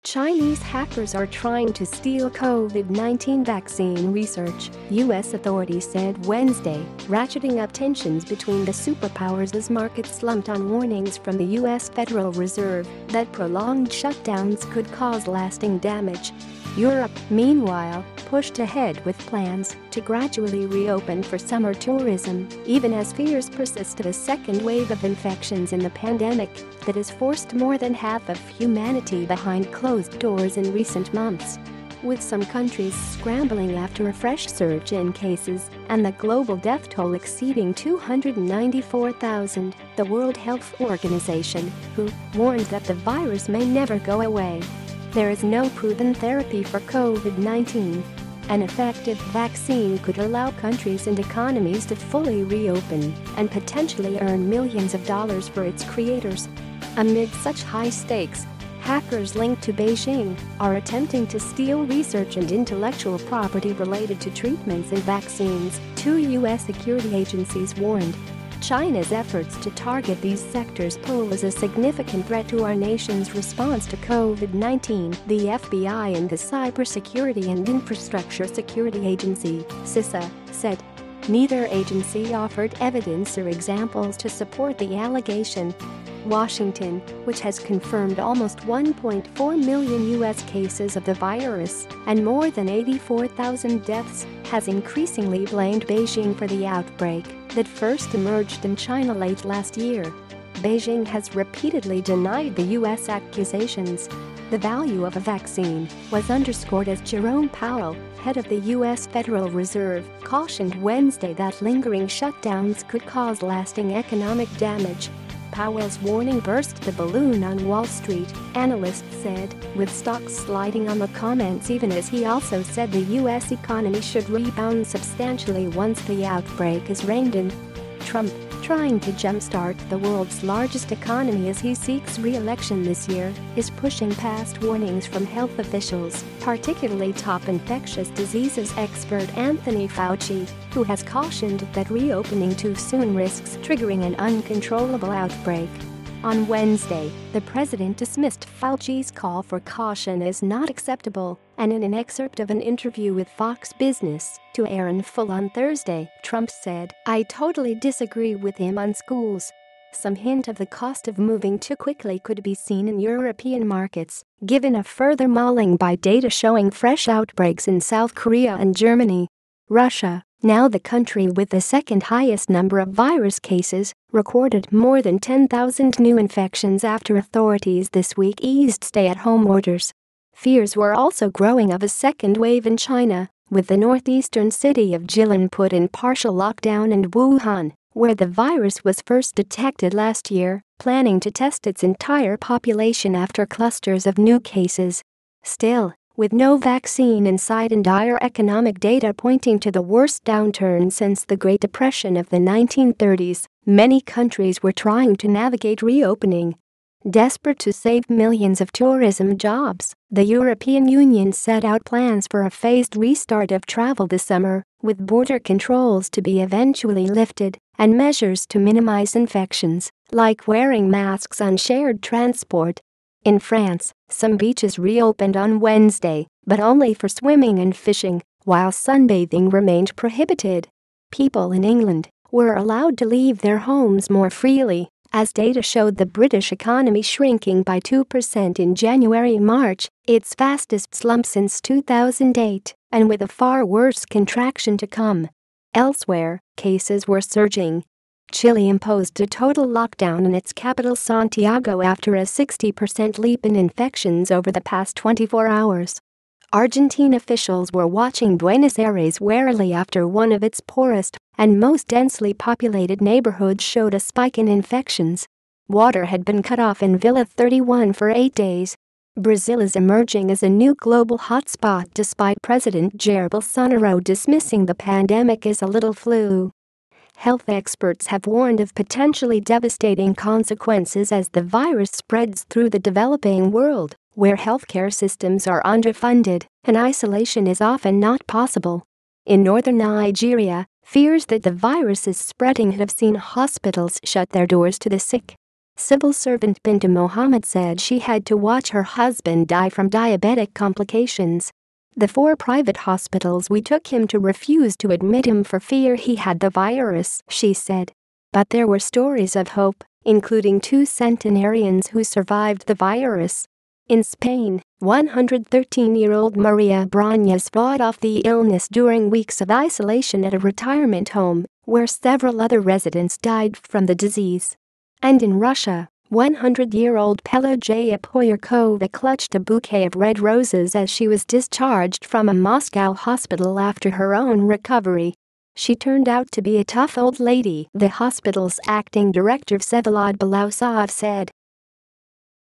Chinese hackers are trying to steal COVID-19 vaccine research, U.S. authorities said Wednesday, ratcheting up tensions between the superpowers as markets slumped on warnings from the U.S. Federal Reserve that prolonged shutdowns could cause lasting damage. Europe, meanwhile, pushed ahead with plans to gradually reopen for summer tourism, even as fears persist of a second wave of infections in the pandemic that has forced more than half of humanity behind closed doors in recent months. With some countries scrambling after a fresh surge in cases and the global death toll exceeding 294,000, the World Health Organization, who warned that the virus may never go away. There is no proven therapy for COVID-19. An effective vaccine could allow countries and economies to fully reopen and potentially earn millions of dollars for its creators. Amid such high stakes, hackers linked to Beijing are attempting to steal research and intellectual property related to treatments and vaccines, two U.S. security agencies warned. China's efforts to target these sectors pose a significant threat to our nation's response to COVID-19, the FBI and the Cybersecurity and Infrastructure Security Agency, CISA, said. Neither agency offered evidence or examples to support the allegation. Washington, which has confirmed almost 1.4 million U.S. cases of the virus and more than 84,000 deaths, has increasingly blamed Beijing for the outbreak that first emerged in China late last year. Beijing has repeatedly denied the U.S. accusations. The value of a vaccine was underscored as Jerome Powell, head of the U.S. Federal Reserve, cautioned Wednesday that lingering shutdowns could cause lasting economic damage. Powell's warning burst the balloon on Wall Street, analysts said, with stocks sliding on the comments even as he also said the U.S. economy should rebound substantially once the outbreak is reined in. Trump, trying to jumpstart the world's largest economy as he seeks re-election this year, is pushing past warnings from health officials, particularly top infectious diseases expert Anthony Fauci, who has cautioned that reopening too soon risks triggering an uncontrollable outbreak. On Wednesday, the president dismissed Fauci's call for caution as not acceptable, and in an excerpt of an interview with Fox Business, to air in full on Thursday, Trump said, "I totally disagree with him on schools." Some hint of the cost of moving too quickly could be seen in European markets, given a further mauling by data showing fresh outbreaks in South Korea and Germany. Russia, now the country with the second highest number of virus cases, recorded more than 10,000 new infections after authorities this week eased stay-at-home orders. Fears were also growing of a second wave in China, with the northeastern city of Jilin put in partial lockdown and Wuhan, where the virus was first detected last year, planning to test its entire population after clusters of new cases. Still, with no vaccine in sight and dire economic data pointing to the worst downturn since the Great Depression of the 1930s, many countries were trying to navigate reopening. Desperate to save millions of tourism jobs, the European Union set out plans for a phased restart of travel this summer, with border controls to be eventually lifted and measures to minimize infections, like wearing masks on shared transport. In France, some beaches reopened on Wednesday, but only for swimming and fishing, while sunbathing remained prohibited. People in England were allowed to leave their homes more freely, as data showed the British economy shrinking by 2% in January-March, its fastest slump since 2008, and with a far worse contraction to come. Elsewhere, cases were surging. Chile imposed a total lockdown in its capital Santiago after a 60% leap in infections over the past 24 hours. Argentine officials were watching Buenos Aires warily after one of its poorest and most densely populated neighborhoods showed a spike in infections. Water had been cut off in Villa 31 for 8 days. Brazil is emerging as a new global hotspot despite President Jair Bolsonaro dismissing the pandemic as a little flu. Health experts have warned of potentially devastating consequences as the virus spreads through the developing world, where healthcare systems are underfunded and isolation is often not possible. In northern Nigeria, fears that the virus is spreading have seen hospitals shut their doors to the sick. Civil servant Binta Mohammed said she had to watch her husband die from diabetic complications. "The 4 private hospitals we took him to refused to admit him for fear he had the virus," she said. But there were stories of hope, including 2 centenarians who survived the virus. In Spain, 113-year-old Maria Brañas fought off the illness during weeks of isolation at a retirement home, where several other residents died from the disease. And in Russia, 100-year-old Pelagea Poyarkova clutched a bouquet of red roses as she was discharged from a Moscow hospital after her own recovery. "She turned out to be a tough old lady," the hospital's acting director Vsevolod Belousov said.